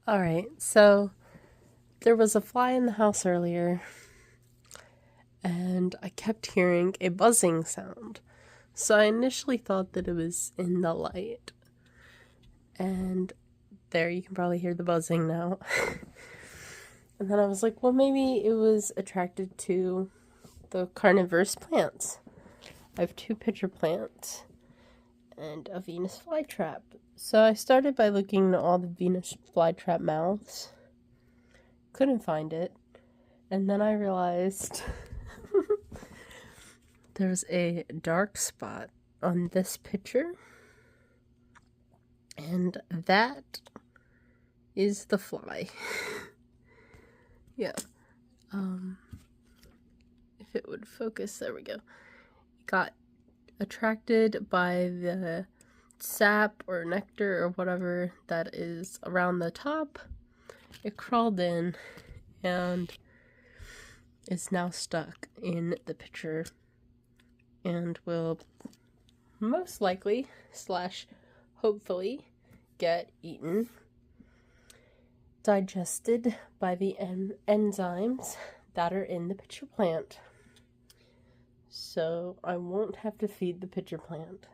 Alright, so there was a fly in the house earlier, and I kept hearing a buzzing sound. So I initially thought that it was in the light. And there, you can probably hear the buzzing now. And then I was like, well, maybe it was attracted to the carnivorous plants. I have 2 pitcher plants and a Venus flytrap. So I started by looking at all the Venus flytrap mouths. Couldn't find it. And then I realized there's a dark spot on this picture. And that is the fly. Yeah. If it would focus, there we go. It got attracted by the sap or nectar or whatever that is around the top. It crawled in and is now stuck in the pitcher and will most likely / hopefully get eaten, digested by the enzymes that are in the pitcher plant. So I won't have to feed the pitcher plant.